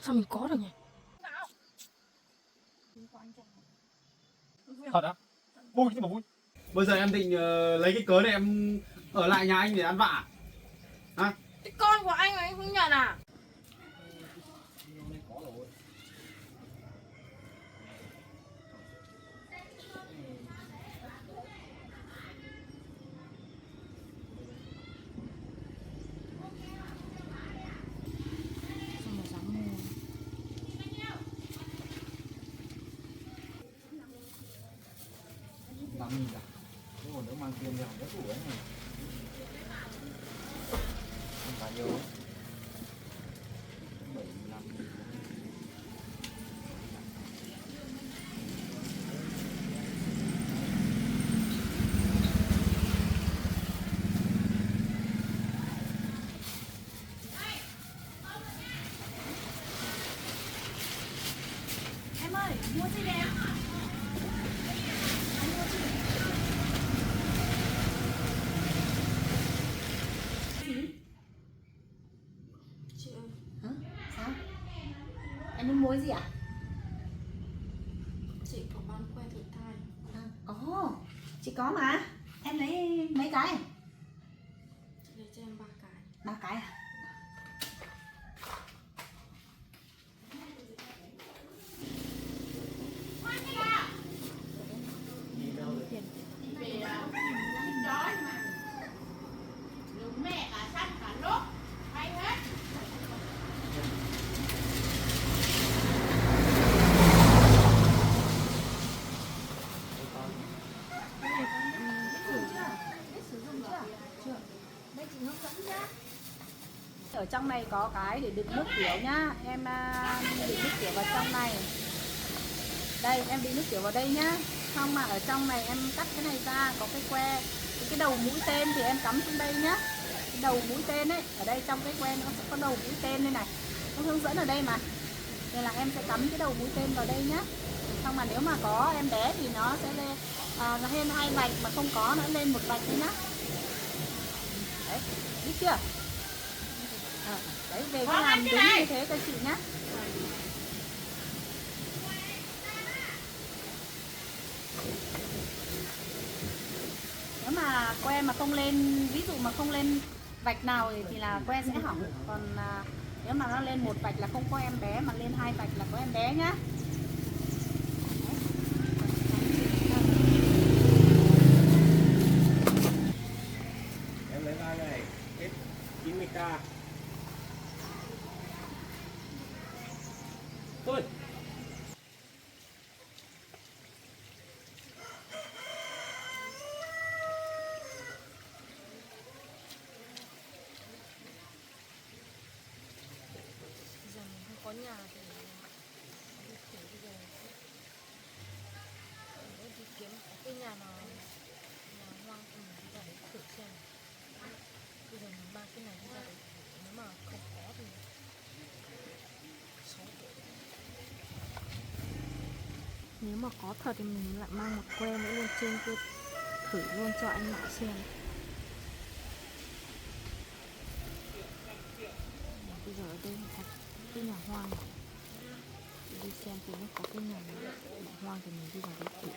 Sao mình có được nhỉ? Thật á? Vui chứ mà vui. Bây giờ em định lấy cái cớ này em ở lại nhà anh để ăn vạ à? Hả? Cái con của anh mà anh không nhận à? Sao mà dám mua? Làm gì cả. Nếu mà đỡ mang tiền thì hỏng cái tủ ấy này. Không phải nhiều. 75 nghìn. Em ơi, mua gì đẹp? Chị ơi. Hả? Sao? Em muốn mua gì ạ? Chị có bán que thử thai. Ồ, chị có mà. Em lấy mấy cái? Chị lấy cho em 3 cái. 3 cái à? Ở trong này có cái để đựng nước tiểu nhá. Em đựng nước tiểu vào trong này. Đây, em đựng nước tiểu vào đây nhá. Xong mà ở trong này em cắt cái này ra, có cái que, cái đầu mũi tên thì em cắm xuống đây nhá. Cái đầu mũi tên ấy, ở đây trong cái que nó sẽ có đầu mũi tên đây này. Nó hướng dẫn ở đây mà. Nên là em sẽ cắm cái đầu mũi tên vào đây nhá. Xong mà nếu mà có em bé thì nó sẽ lên nó lên 2 vạch, mà không có nó lên 1 vạch thôi nhá. Đấy, biết chưa? Đấy, về cái làm đúng như thế cho chị nhá. Nếu mà que mà không lên, ví dụ mà không lên vạch nào thì là que sẽ hỏng. Còn nếu mà nó lên 1 vạch là không có em bé, mà lên 2 vạch là có em bé nhá. Em lấy 3 này, hết 90k. Thôi. Giờ mình không có nhà thì đi thử bây giờ. Để đi kiếm cái nhà nào nhà hoang thì mình đi ra đấy thử xem. Bây giờ mình mang cái này đi ra đấy thử. Nếu mà không có thì xấu hổ. Nếu mà có thật thì mình lại mang một que nữa lên trên kia thử luôn cho anh Mạo xem. Bây giờ ở đây có cái nhà hoang này. Đi xem thì nó có cái nhà hoang thì mình đi vào đấy thử.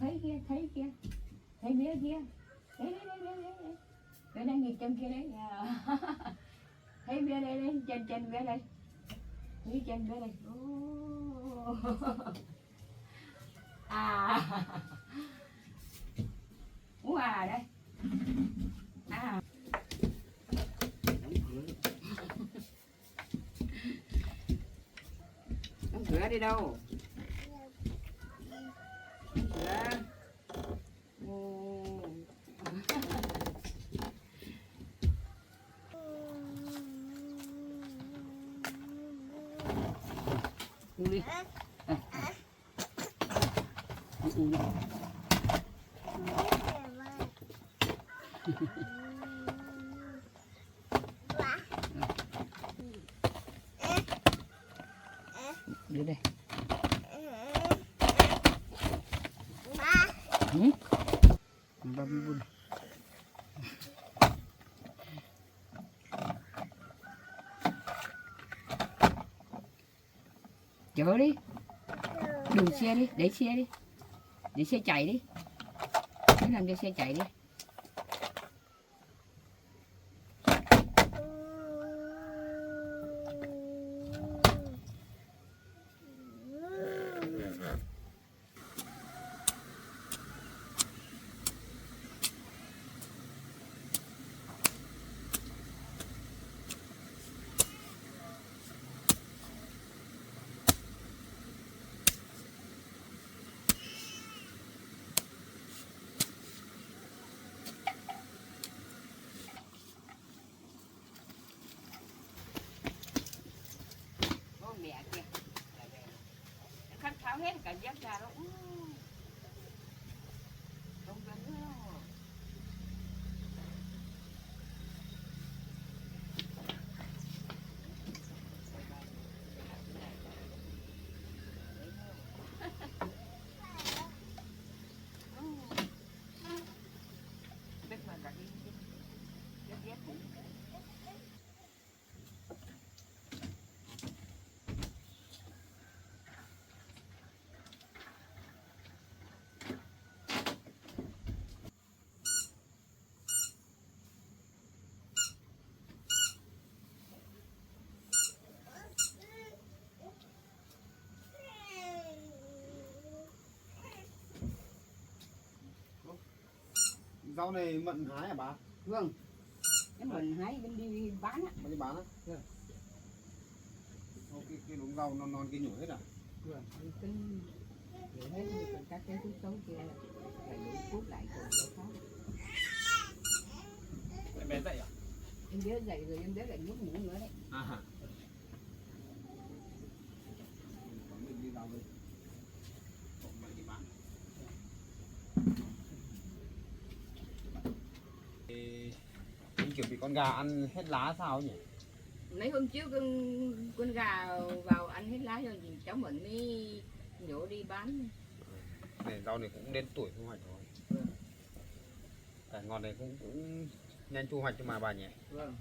thấy kia, thấy vía kia, đấy, cái đang nghịch chân kia đấy, thấy vía đây, chân vía đây, thấy chân vía đây, à, đây, đóng cửa đi đâu? Cửa. Đi. Đi đây. Bambun. Chở đi. Đừng xe đi, để xe đi. Để xe chạy đi. Cứ làm cho xe chạy đi. Mẹ kia khát tháo hết cả giấc ra đó không cần nữa đâu. Biết mà cả đi ghét cũng Rau này mận hái hả bà? vâng, cái mình hái bên đi bán á. Bà đi bán á? Vâng. Cái đống rau non kia nhổ hết à? Vâng, tính để hết như các cái thuốc xấu kia phải để cút lại còn cho khác. Bé dậy à? Em bé dậy rồi em bé lại nhúc nhũ nữa đấy. À. Mình đi rau đi. Mày đi bán. Anh kiểu bị con gà ăn hết lá sao nhỉ? Mấy hôm trước con gà vào ăn hết lá rồi thì cháu mình mới nhổ đi bán. Này rau này cũng đến tuổi thu hoạch rồi. Vâng. Cải ngọt này cũng nhanh thu hoạch cho mà bà nhỉ? Vâng.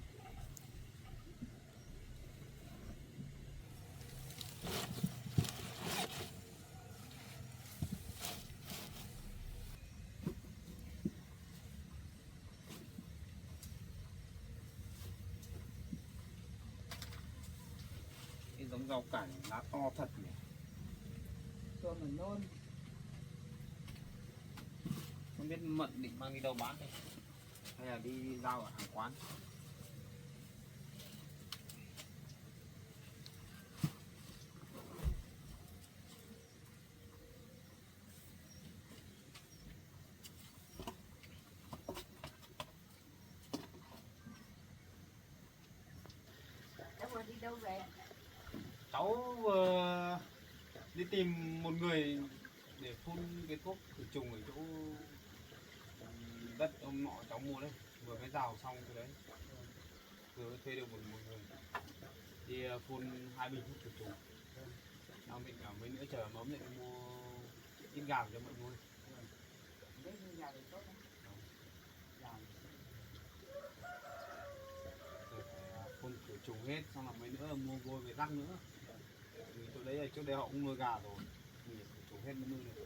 Cái giống rau cải lá to thật nhỉ? Cho mình nôn. Không biết mận định mang đi đâu bán đây? Hay là đi giao ở hàng quán? Cháu vừa đi đâu về? Cháu đi tìm một người để phun cái thuốc khử trùng ở chỗ đất ông nọ cháu mua đấy, vừa mới rào xong cái đấy, vừa thuê được một người đi phun 2 bình thuốc khử trùng. Nào mình cả mấy nữa chờ mớm lại mua ít gà cho mọi người. Đấy như gà thì tốt lắm. Rồi phải phun khử trùng hết, xong là mấy nữa là mua vôi về rắc nữa. Vì chỗ đấy là trước đây họ cũng nuôi gà rồi, mình khử trùng hết mới nuôi được.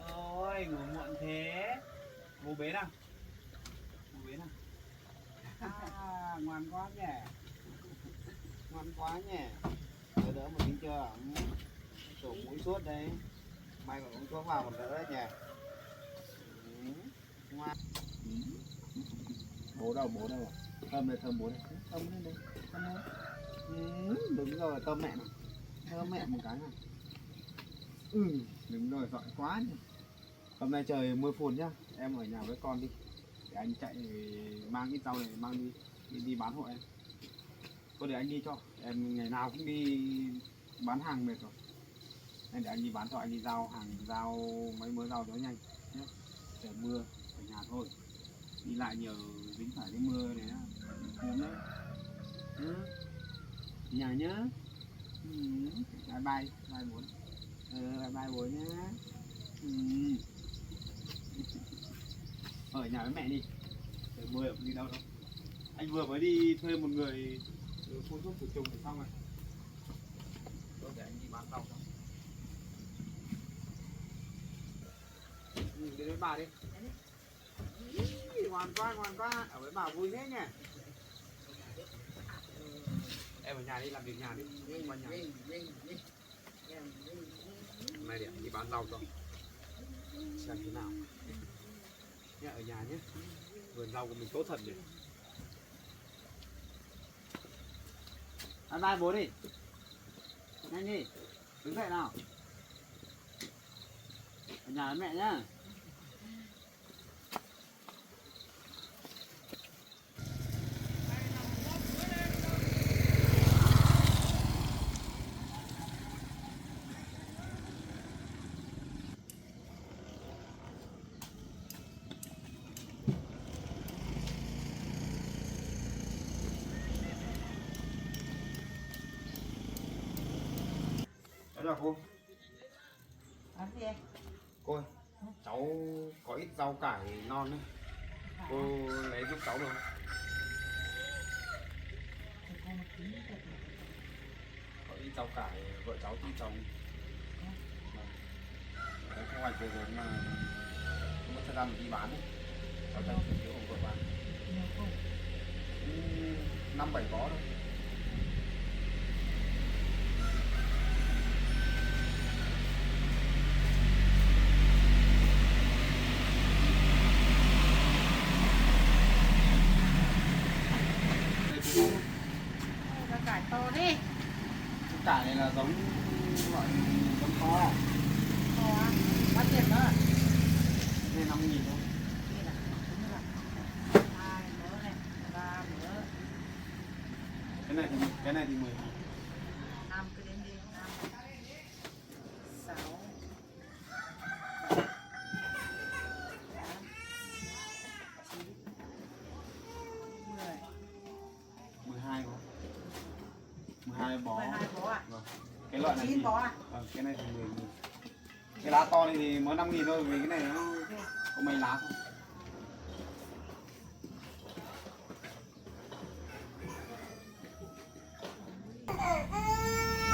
Ôi ngủ muộn thế. Bố bế nào. Bố bế nào. À, ngoan quá nhỉ. Ngoan quá nhỉ. Đỡ đỡ một tí chưa? Sổ mũi suốt đây. Mai còn uống thuốc vào còn đỡ đấy nhỉ. Ngoan. Bố đâu? Thơm đây, thơm bố đây. Thơm lên đây. Thơm lên. Đúng rồi, thơm mẹ nào. Thơm mẹ một cái nào. Đúng rồi, giỏi quá nhỉ. Hôm nay trời mưa phùn nhá. Em ở nhà với con đi. Để anh chạy mang ít rau này mang đi bán hộ em. Thôi để anh đi cho. Em ngày nào cũng đi bán hàng mệt rồi. Nên để anh đi bán cho, anh đi giao mấy mớ rau cho nhanh nhé. Trời mưa ở nhà thôi. Đi lại nhiều dính phải cái mưa này á. Cúm đấy. Nhà nhá. Bye bye bố. Bye bye bố nhá. Ở nhà với mẹ đi. Trời mưa không đi đâu đâu. Anh vừa mới đi thuê một người phun thuốc khử trùng thì xong rồi. Thôi để anh đi bán rau xong. Đi với bà đi. Ngoan quá. Ở với bà vui thế nhỉ. Em ở nhà đi, làm việc nhà đi. Qua nhà. Hôm nay để anh đi bán rau cho. Xem thế nào. Nhé, ở nhà nhé. Vườn rau của mình tốt thật nhỉ. Bye bye bố đi. Nhanh đi. Đứng dậy nào. Ở nhà với mẹ nhá. Đó là cô. Làm gì em? Cô ơi, cháu có ít rau cải non đấy. Cô lấy giúp cháu được không? Có ít rau cải vợ cháu tí trồng. Đấy, thu hoạch về rồi mà không có thời gian mình đi bán đấy. Cháu tranh thủ chỗ ông vợ bán. 5-7 bó thôi. Rau cải to đi. Cải này là giống loại giống to à? To á. Bao tiền nữa? Này 5.000 thôi. Đây là 2 mớ này, 3 mớ. Cái này thì 10. 5 cứ đến đi. 5 6 12 bó. 12 bó. 12 bó à? Vâng. Cái loại này 9 thì bó à? cái này thì 10.000. Cái lá to này thì mới 5.000 thôi, vì cái này nó có mấy lá thôi.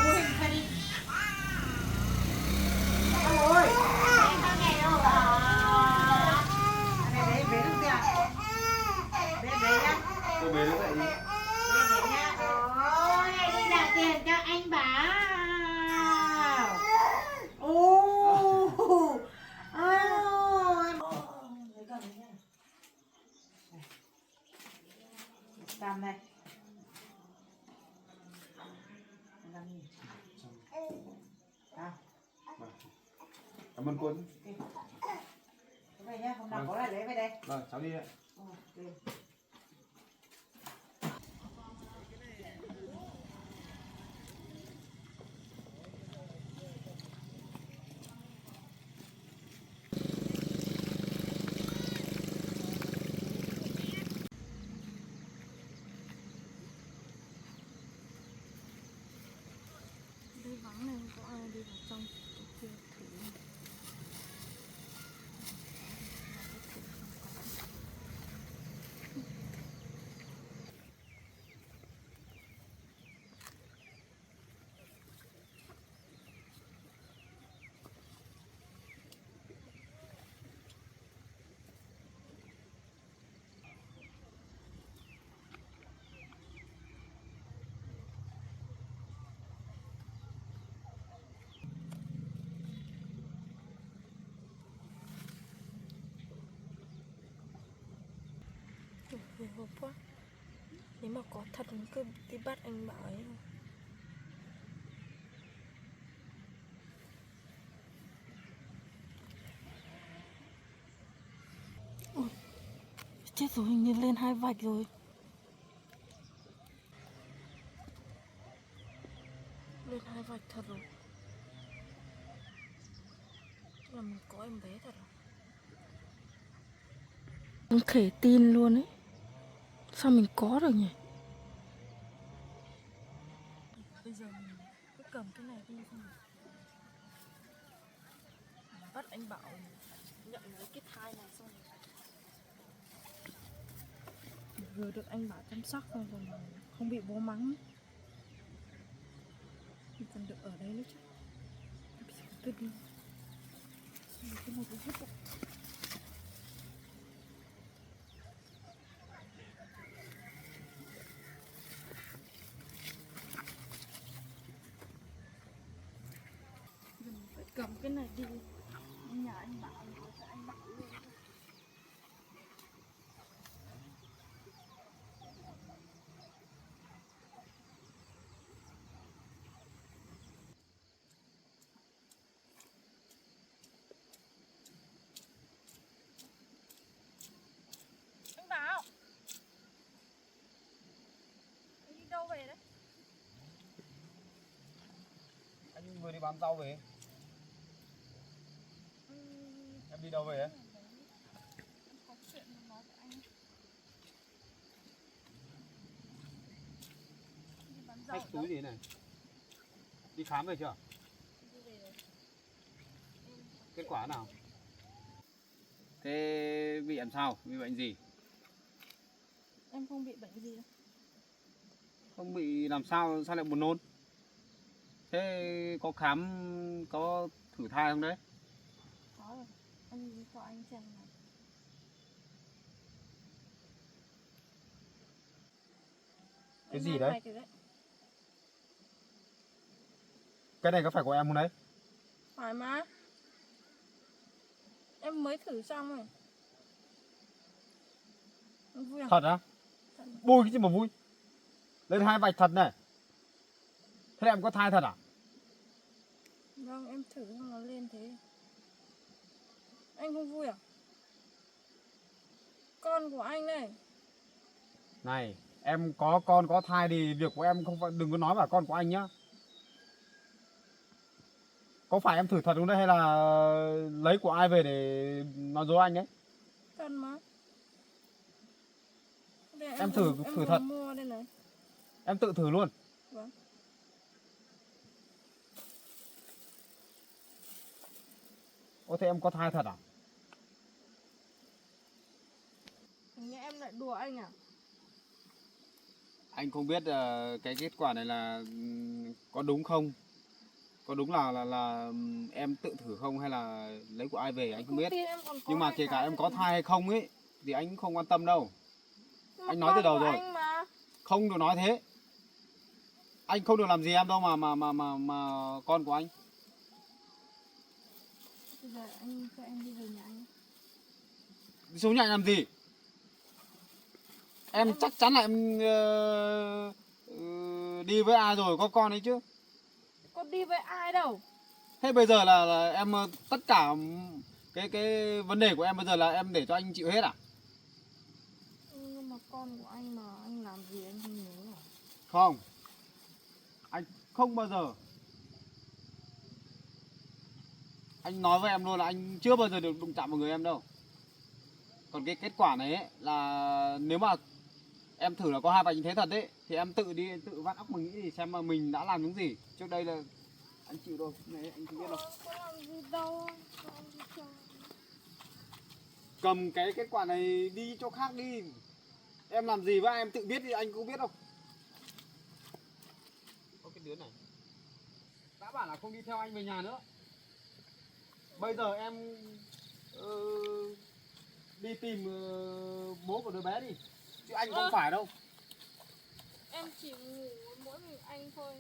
Mua hình khai đi. Ôi. Này đấy bế được chưa? Bế nhá. Tôi bế nó dậy đi. Bế nhá. Ôi, này đi trả tiền cho anh Bảo. Ô. Cầm này. 5.000. À. Cảm ơn cô. Về nhá, hôm nào có lại lấy về đây. Rồi, cháu đi ạ. Ok. Đây vắng này, có ai đi vào trong kia thử. mà có thật cứ đi bắt anh bảo ấy. Ôi, chết rồi, hình như lên 2 vạch rồi. Lên 2 vạch thật rồi. Tức là mình có em bé thật rồi. Không thể tin luôn ấy. Sao mình có được nhỉ? Bây giờ mình cứ cầm cái này đi xong rồi bắt anh Bảo nhận lấy cái thai này xong rồi vừa được anh Bảo chăm sóc rồi còn không bị bố mắng. Mình còn được ở đây nữa chứ. Bây giờ cứ đi. Xong rồi cái này cũng hết rồi. Mình phải cầm cái này đi nhà anh Bảo rồi cho anh Bảo luôn. Anh Bảo, anh đi đâu về đấy? Anh vừa đi bán rau về. Em đi đâu về ấy? Có chuyện muốn nói với anh. Đi bán rau. Xách túi gì này? Đi khám về chưa? Đi về rồi. Kết quả nào? Thế bị làm sao? Bị bệnh gì? Em không bị bệnh gì đâu. Không bị làm sao lại buồn nôn? Thế có khám, có thử thai không đấy? Có rồi. Anh cho anh xem này. Cái gì đấy? Cái đấy. Cái này có phải của em không đấy? Phải mà. Em mới thử xong rồi. Em vui à? Thật á? Thật. Vui cái gì mà vui? Lên 2 vạch thật này. Thế em có thai thật à? Vâng, em thử xong nó lên thế. Anh không vui à? Con của anh đây. Này, em có con có thai thì việc của em không phải, đừng có nói vào con của anh nhá. Có phải em thử thật không đấy hay là lấy của ai về để nói dối anh đấy? Thật mà. Đây, Em thử em thật. mua đây này. Em tự thử luôn. Vâng. Ô thế em có thai thật à? Nghe em lại đùa anh à? Anh không biết cái kết quả này là có đúng không? Có đúng là em tự thử không hay là lấy của ai về anh không biết. Tin em còn có Nhưng mà hai kể cả cái em nữa có mà. thai hay không ấy thì anh không quan tâm đâu. Nhưng Anh mà nói từ con đầu của rồi. Anh mà. Không được nói thế. Anh không được làm gì em đâu mà con của anh. Bây giờ anh cho em đi về nhà anh. Đi xuống nhà anh làm gì? Em chắc chắn là em đi với ai rồi, có con ấy chứ. Con đi với ai đâu? Thế bây giờ là em tất cả cái vấn đề của em bây giờ là em để cho anh chịu hết à? Nhưng mà con của anh mà anh làm gì anh không nhớ à? Không. Anh không bao giờ. Anh nói với em luôn là anh chưa bao giờ được đụng chạm vào người em đâu. Còn cái kết quả này ấy, là nếu mà em thử là có 2 vạch như thế thật đấy thì em tự đi tự vắt óc mình nghĩ thì xem mà mình đã làm những gì. Trước đây là anh chịu rồi, này anh không biết đâu. Có làm gì đâu. Con đi chơi. Cầm cái kết quả này đi chỗ khác đi. Em làm gì với em tự biết thì anh cũng biết đâu. Có cái đứa này. Đã bảo là không đi theo anh về nhà nữa. Bây giờ em đi tìm bố của đứa bé đi. Chứ anh không phải đâu. Em chỉ ngủ mỗi mình anh thôi.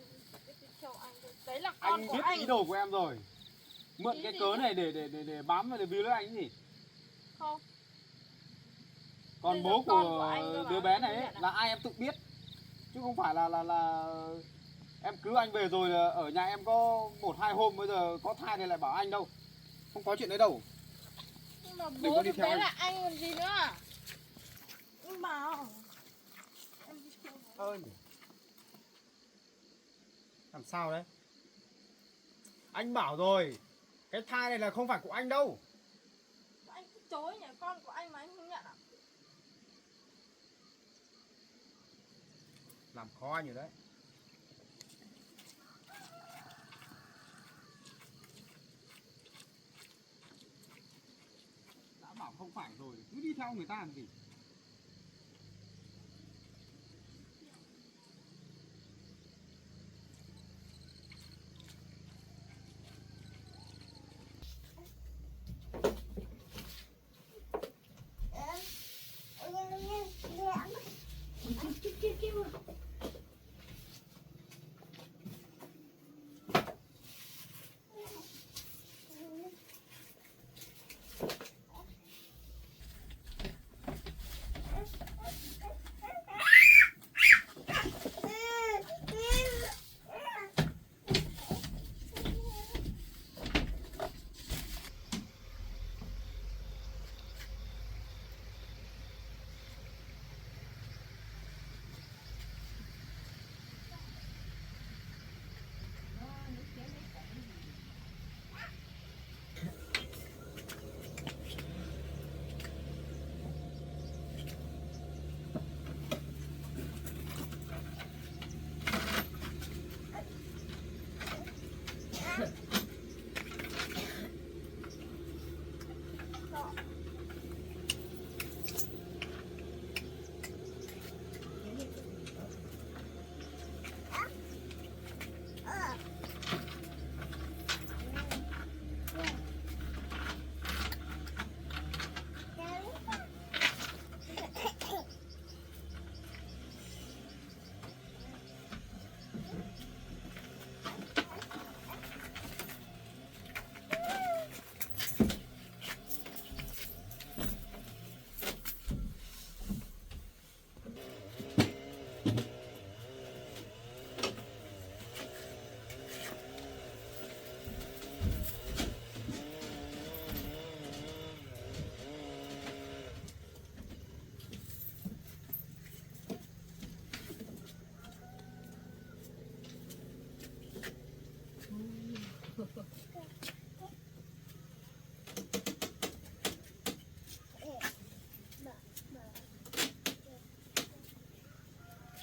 Biết đi theo anh thôi. Đấy là con Anh của biết anh. ý đồ của em rồi. Mượn Ý cái gì cớ đấy? này để bám vào để víu lấy anh gì. Không. Còn Bây giờ bố con của anh cơ mà, đứa bé anh này không ấy, nhận à? là ai em tự biết. chứ không phải là em cứu anh về rồi là ở nhà em có 1-2 hôm bây giờ có thai thì lại bảo anh đâu, không có chuyện đấy đâu. Nhưng mà Đừng có bố đi thì theo bé anh. là anh còn gì nữa. Nhưng mà em đi theo nó. Ơi làm sao đấy, anh bảo rồi cái thai này là không phải của anh đâu. Anh cứ chối nhỉ, con của anh mà anh không nhận à? Làm khó anh rồi đấy. Đã bảo không phải rồi cứ đi theo người ta làm gì.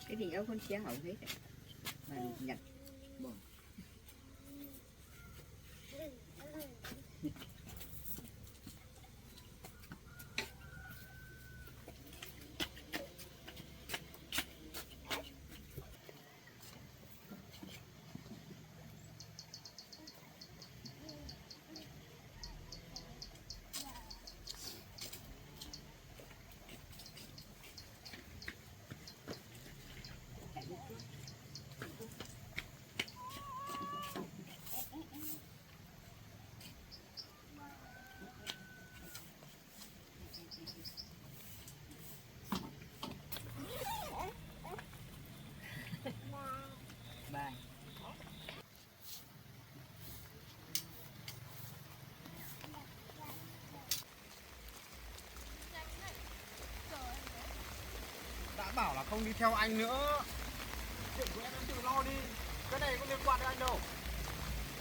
Cái gì ở con xe hậu hết mà nhặt bỏ. Bye. Đã bảo là không đi theo anh nữa. Chuyện của em tự lo đi. Cái này có liên quan đến anh đâu.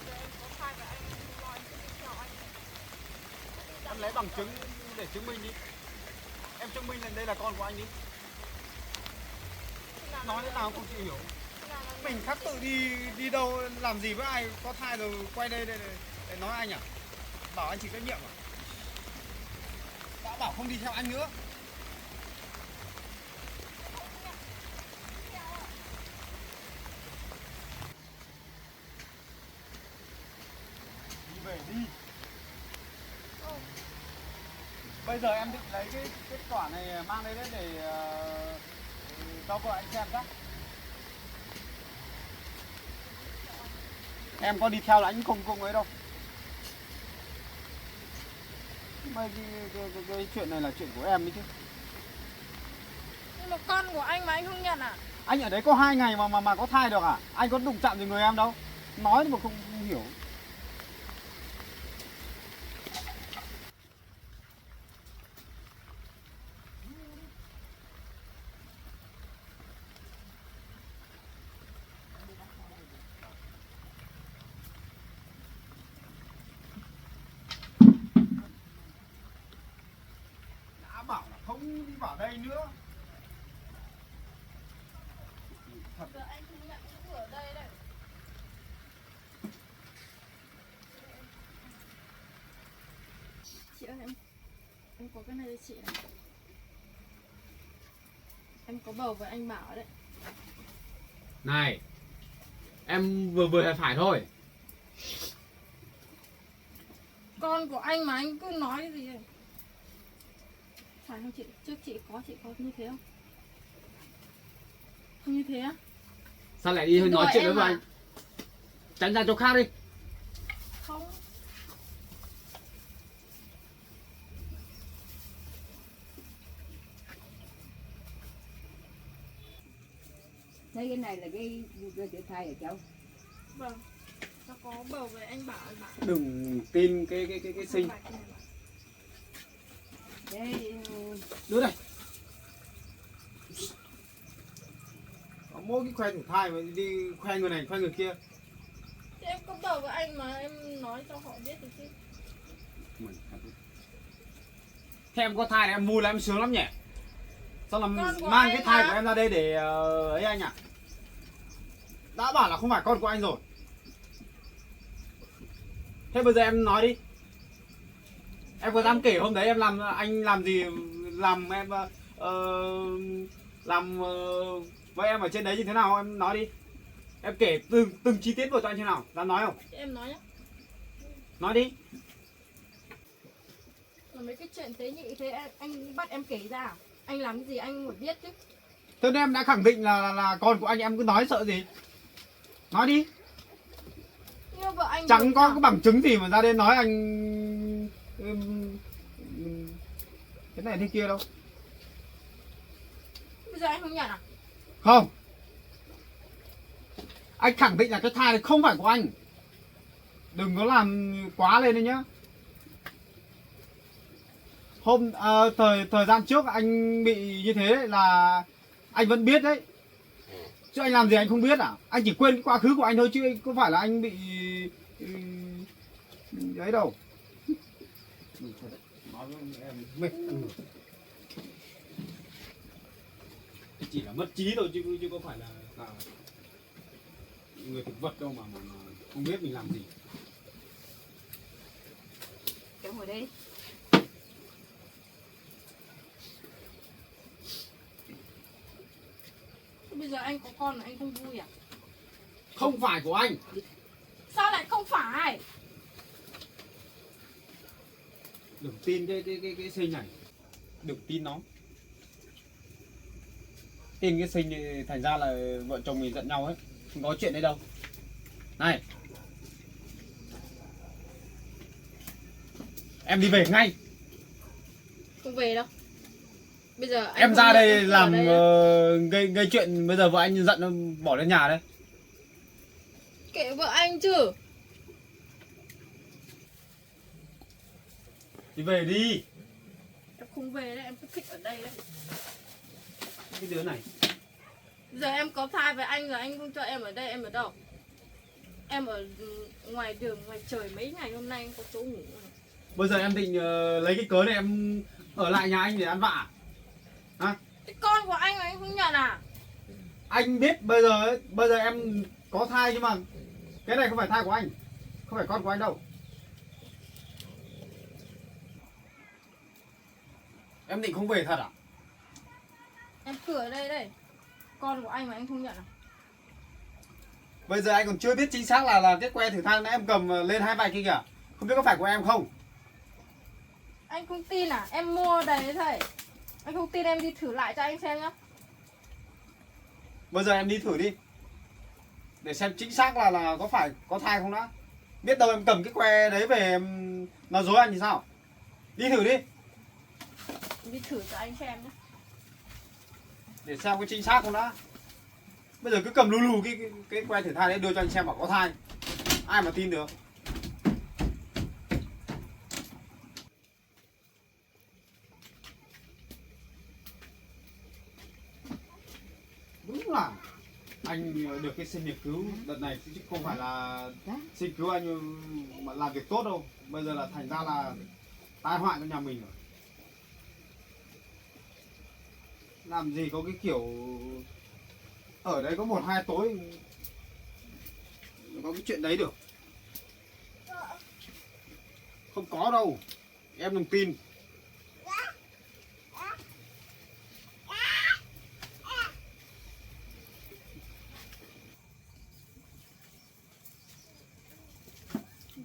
Giờ em có thai và anh không lo, anh cứ đi theo anh. Em lấy bằng chứng để chứng minh đi. Em chứng minh là đây là con của anh đi. Nói thế nào không chịu hiểu. Mình khác tự đi đâu làm gì với ai có thai rồi quay đây để nói anh à? Bảo anh chịu trách nhiệm à? Đã bảo không đi theo anh nữa. Đi về đi. Bây giờ em định lấy cái kết quả này mang đây đấy để cho vợ anh xem chắc. Em có đi theo là anh không cùng ấy đâu. Mà cái chuyện này là chuyện của em ấy chứ. Nhưng mà con của anh mà anh không nhận à? Anh ở đấy có 2 ngày mà có thai được à? Anh có đụng chạm gì người em đâu. Nói mà không hiểu. Đã bảo là không đi vào đây nữa. Thật. Giờ anh không nhận cũng ở đây đây. Chị ơi, em có cái này cho chị này. Em có bầu với anh Bảo đấy. Này, em vừa phải thôi. Con của anh mà anh cứ nói cái gì vậy? Phải không chị? Trước chị có như thế không? Không như thế á? Sao lại đi Đùa nói chuyện em với à? anh? Tránh ra chỗ khác đi. Không. Thế cái này là cái thai ở cháu. Vâng. Nó có bầu với anh Bảo. Đừng tin cái sinh. Đây Đưa đây. Có mỗi cái khoe thử thai mà đi khoe người này khoe người kia. Thì em có bầu với anh mà em nói cho họ biết được chứ. Thế em có thai là em vui là em sướng lắm nhỉ? Sao làm Con của mang anh cái thai mà. của em ra đây để ấy anh ạ? Đã bảo là không phải con của anh rồi. Thế bây giờ em nói đi. Em có dám kể hôm đấy em làm anh làm gì, làm em làm với em ở trên đấy như thế nào, em nói đi. Em kể từng chi tiết vào cho anh thế nào, dám nói không? Em nói nhá. Nói đi. Là mấy cái chuyện tế nhị thế anh bắt em kể ra à? Anh làm cái gì anh phải biết chứ. Thế nên em đã khẳng định là con của anh, em cứ nói sợ gì? Nói đi. Nhưng vợ anh Chẳng đúng có à? cái bằng chứng gì mà ra đây nói anh thế này thế kia đâu. Bây giờ anh không nhận à? Không. Anh khẳng định là cái thai này không phải của anh. Đừng có làm quá lên đấy nhá. Thời gian trước anh bị như thế là anh vẫn biết đấy. Chứ anh làm gì anh không biết à? Anh chỉ quên cái quá khứ của anh thôi chứ không phải là anh bị ấy đâu. Nói với em mệt. Chỉ là mất trí thôi chứ có phải là người thực vật đâu mà không biết mình làm gì. cháu ngồi đây. Bây giờ anh có con là anh không vui à? Không phải của anh. Sao lại không phải? Đừng tin cái sinh này. Đừng tin nó. Tin cái sinh thì thành ra là vợ chồng mình giận nhau ấy. Không có chuyện đấy đâu. Này. Em đi về ngay. Không về đâu. Bây giờ anh Em không ra nhận, đây em cứ làm ở đây gây chuyện, bây giờ vợ anh giận bỏ lên nhà đấy. kệ vợ anh chứ. Đi về đi. Em không về đấy, em cứ thích ở đây đấy. Cái đứa này. Giờ em có thai với anh rồi anh không cho em ở đây, em ở đâu? Em ở ngoài đường, ngoài trời mấy ngày hôm nay anh có chỗ ngủ rồi. Bây giờ em định lấy cái cớ này em ở lại nhà anh để ăn vạ. Hả? Cái con của anh mà anh không nhận à? Anh biết bây giờ em có thai nhưng mà cái này không phải thai của anh. Không phải con của anh đâu. Em định không về thật à? Em cứ ở đây đây. Con của anh mà anh không nhận à? Bây giờ anh còn chưa biết chính xác là cái que thử thai nãy em cầm lên 2 vạch kia kìa. Không biết có phải của em không? Anh không tin à? Em mua đầy thầy. Anh không tin em đi thử lại cho anh xem nhá. Bây giờ em đi thử đi. Để xem chính xác là có phải có thai không đã. Biết đâu em cầm cái que đấy về em nói dối anh thì sao? Đi thử đi. Em đi thử cho anh xem nhá. Để xem có chính xác không đã. Bây giờ cứ cầm lù lù cái que thử thai đấy đưa cho anh xem bảo có thai. Ai mà tin được. Đúng là anh được cái xin nhập cứu đợt này chứ không phải là xin cứu anh mà làm việc tốt đâu. Bây giờ là thành ra là tai họa cho nhà mình rồi. Làm gì có cái kiểu ở đấy có 1-2 tối có cái chuyện đấy được. Không có đâu. Em đừng tin.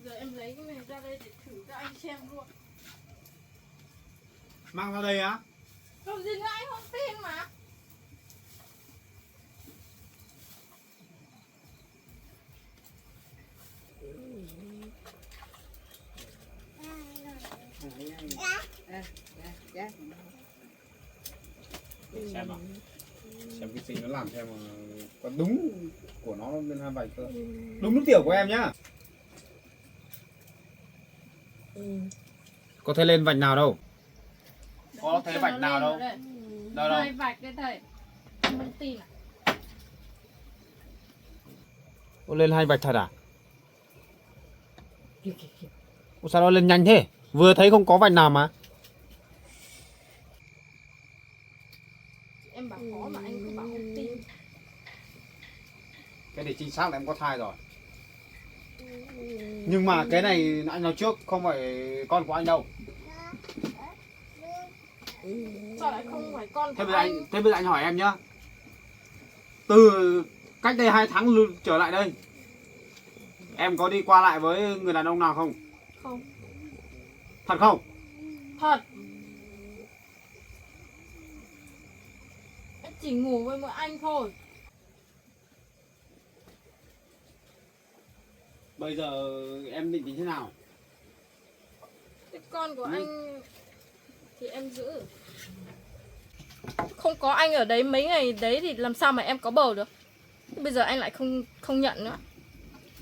Giờ em lấy cái này ra đây để thử cho anh xem luôn. Mang ra đây á? Không gì nữa, anh không tin mà. Để xem nào. Xem cái gì nó làm xem mà có đúng của nó bên hai vạch cơ. Đúng nước tiểu của em nhá. Có thấy lên vạch nào đâu. Có thấy vạch nào đâu. Đâu đâu. Hai vạch đây thầy. Em không tin à? Có lên 2 vạch thật à? Ủa sao nó lên nhanh thế? Vừa thấy không có vạch nào mà. Em bảo có mà anh cứ bảo không tin. Cái này chính xác là em có thai rồi. Nhưng mà cái này anh nói trước không phải con của anh đâu. Sao lại không phải con của Thế bây giờ anh hỏi em nhá. Từ cách đây 2 tháng trở lại đây, em có đi qua lại với người đàn ông nào không? Không. Thật không? Thật. Em chỉ ngủ với mỗi anh thôi. Bây giờ em định tính thế nào? Cái con của anh thì em giữ. Không có anh ở đấy mấy ngày đấy thì làm sao mà em có bầu được. Bây giờ anh lại không nhận nữa.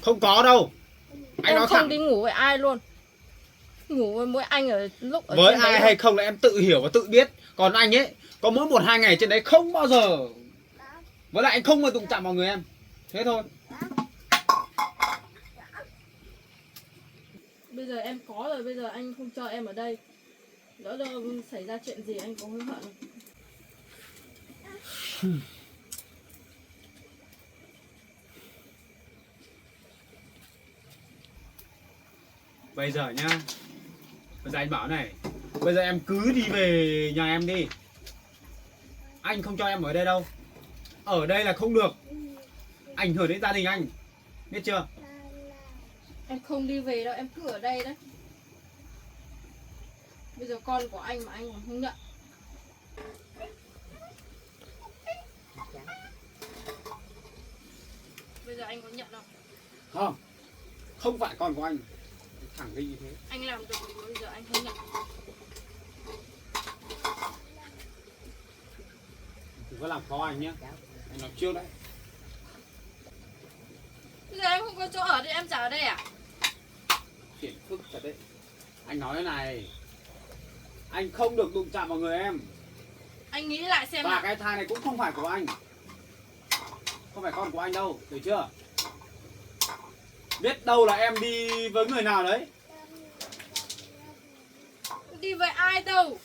Không có đâu. Anh Em nói không thẳng. đi ngủ với ai luôn. Ngủ với mỗi anh ở lúc ở Với trên ai đấy hay không là em tự hiểu và tự biết. Còn anh ấy có mỗi 1-2 ngày trên đấy không bao giờ. Với lại anh không bao đụng chạm vào người em. Thế thôi. Bây giờ em có rồi, bây giờ anh không cho em ở đây. Lỡ đâu xảy ra chuyện gì anh có hối hận không? Bây giờ nhá. Bây giờ anh bảo này. Bây giờ em cứ đi về nhà em đi. Anh không cho em ở đây đâu. Ở đây là không được. Ảnh hưởng đến gia đình anh. Biết chưa? Em không đi về đâu, em cứ ở đây đấy. Bây giờ con của anh mà anh còn không nhận. Bây giờ anh có nhận không? Không. Không phải con của anh. Thẳng đi như thế. Anh làm được thì bây giờ anh không nhận. Đừng có làm khó anh nhé. Anh nói trước đấy. Bây giờ em không có chỗ ở thì em trả ở đây à? Phiền phức thật đấy. Anh nói thế này. Anh không được đụng chạm vào người em. Anh nghĩ lại xem Và nào. cái thai này cũng không phải của anh. Không phải con của anh đâu. Hiểu chưa? Biết đâu là em đi với người nào đấy. Đi với ai đâu.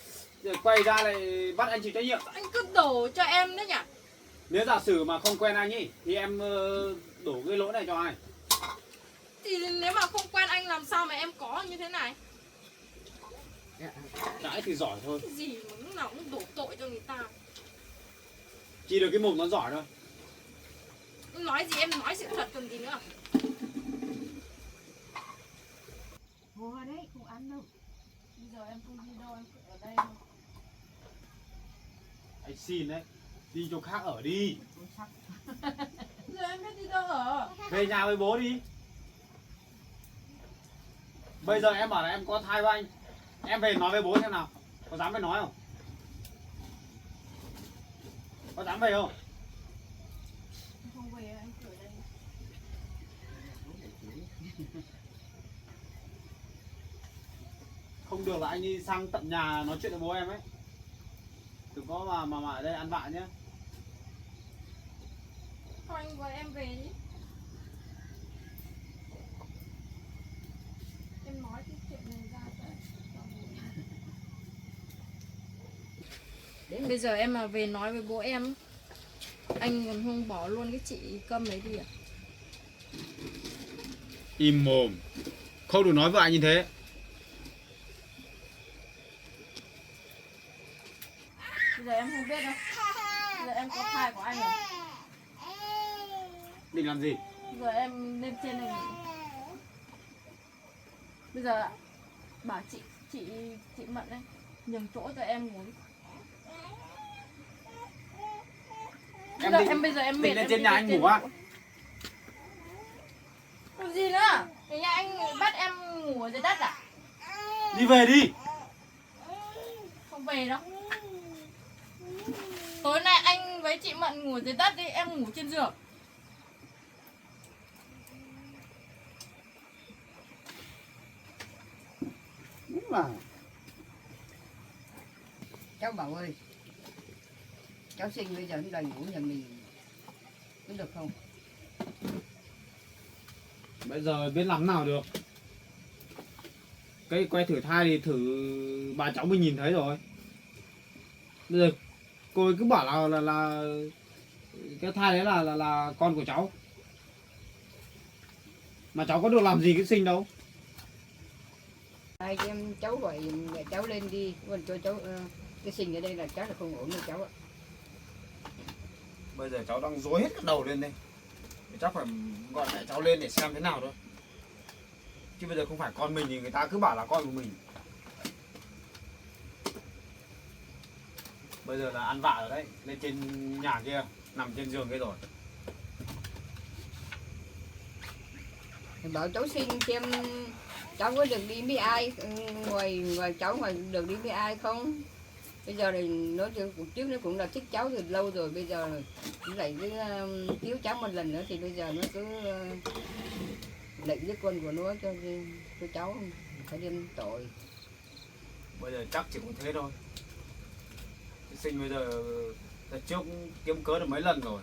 Rồi quay ra lại bắt anh chịu trách nhiệm. Anh cứ đổ cho em đấy nhỉ. Nếu giả sử mà không quen anh ý thì em đổ cái lỗi này cho ai? Thì nếu mà không quen anh làm sao mà em có như thế này. Cãi thì giỏi thôi. Cái gì mà lúc nào cũng đổ tội cho người ta. Chỉ được cái mồm nó giỏi thôi. Nói gì em nói sự thật còn gì nữa. Hoa đấy, không ăn đâu. Bây giờ em không đi đâu, em cứ ở đây thôi. Anh xin đấy. Đi chỗ khác ở đi. Bây giờ em biết đi đâu ở. Về nhà với bố đi. Bây giờ em bảo là em có thai với anh. Em về nói với bố xem nào. Có dám về nói không? Có dám về không? không được là anh đi sang tận nhà nói chuyện với bố em ấy. Đừng có mà ở đây ăn vạ nhé. Thôi anh với em về đi. Em nói cái chuyện này ra cho bây giờ em mà về nói với bố em, anh còn không bỏ luôn cái chị Câm đấy đi à? Im mồm, không được nói với anh như thế. Bây giờ em không biết đâu. Bây giờ em có thai của anh rồi. Định làm gì? Bây giờ em lên trên này nghỉ. Bây giờ bảo chị Mận đấy nhường chỗ cho em ngồi. Bây giờ em mệt lên trên nhà anh ngủ á? Làm gì nữa? Cái nhà anh bắt em ngủ ở dưới đất à? Đi về đi. Không về đâu. Tối nay anh với chị Mận ngủ dưới đất đi, em ngủ trên giường. Đúng là cháu bảo ơi, cháu sinh bây giờ nó đòi ngủ nhà mình có được không? Bây giờ biết làm nào được. Cái que thử thai thì thử bà cháu mình nhìn thấy rồi. Bây giờ cô ấy cứ bảo là cái thai đấy là con của cháu. Mà cháu có được làm gì cái sinh đâu. Hai em cháu gọi mẹ cháu lên đi, còn cho cháu cái sinh ở đây là chắc là không ổn đâu cháu ạ. Bây giờ cháu đang rối hết cái đầu lên đây. Chắc phải gọi mẹ cháu lên để xem thế nào thôi. Chứ bây giờ không phải con mình thì người ta cứ bảo là con của mình. Bây giờ là ăn vạ rồi đấy. Lên trên nhà kia, nằm trên giường kia rồi. Bảo cháu sinh xem cháu có được đi với ai, ngoài cháu mà được đi với ai không? Bây giờ thì nói trước nó cũng là thích cháu từ lâu rồi, bây giờ nó lại cứ cứu cháu một lần nữa thì bây giờ nó cứ lệnh với quân của nó cho cháu phải đem tội. Bây giờ chắc chỉ có thế thôi. Sinh bây giờ là trước kiếm cớ được mấy lần rồi.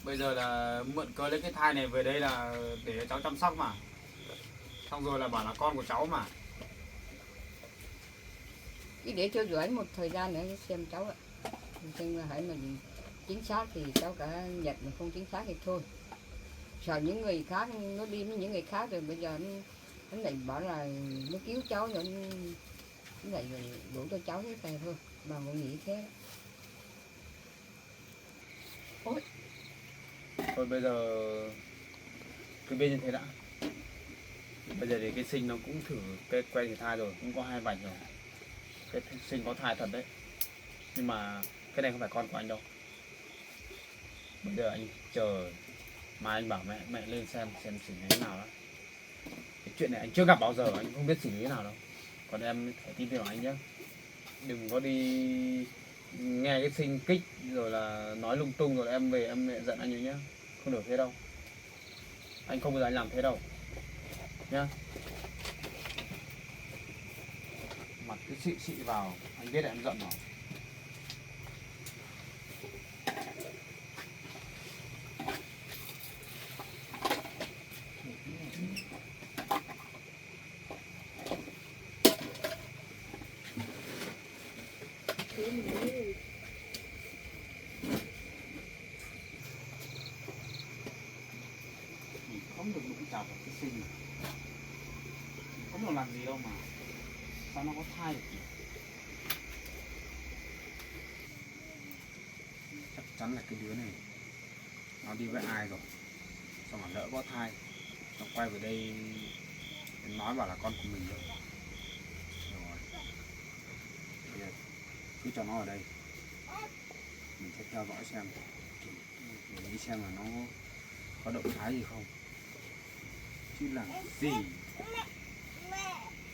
Bây giờ là mượn cớ lấy cái thai này về đây là để cháu chăm sóc mà. Xong rồi là bảo là con của cháu mà. Cứ để theo dõi một thời gian nữa xem cháu ạ. Xem là hãy mình chính xác thì cháu cả nhận, mà không chính xác thì thôi. Sợ những người khác, nó đi với những người khác rồi bây giờ nó lại bảo là nó cứu cháu rồi nó lại đổ cho cháu hết này thôi. Bà cũng nghĩ thế. Ôi. Thôi bây giờ cứ bên như thế đã. Bây giờ thì cái sinh nó cũng thử cái que thử thai rồi, cũng có 2 vạch rồi. Cái sinh có thai thật đấy. Nhưng mà cái này không phải con của anh đâu. Bây giờ anh chờ mai anh bảo mẹ lên xem xử lý thế nào đó. Cái chuyện này anh chưa gặp bao giờ, anh không biết xử lý thế nào đâu. Còn em phải tin tưởng anh nhé. Đừng có đi nghe cái sinh kích rồi là nói lung tung rồi em về em giận anh ấy nhé. Không được thế đâu. Anh không bao giờ anh làm thế đâu nhá. Mặt cứ xị vào, anh biết là em giận rồi. Mình không được đụng chạm vào cái sinh, không được làm gì đâu mà sao nó có thai được nhỉ? Chắc chắn là cái đứa này nó đi với ai rồi, xong rồi lỡ có thai, xong quay về đây nói bảo là con của mình rồi. Rồi bây giờ cứ cho nó ở đây, mình sẽ theo dõi xem để ý xem là nó có động thái gì không, chứ làm gì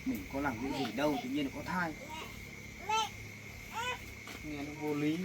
mình có làm cái gì đâu tự nhiên nó có thai, nghe nó vô lý.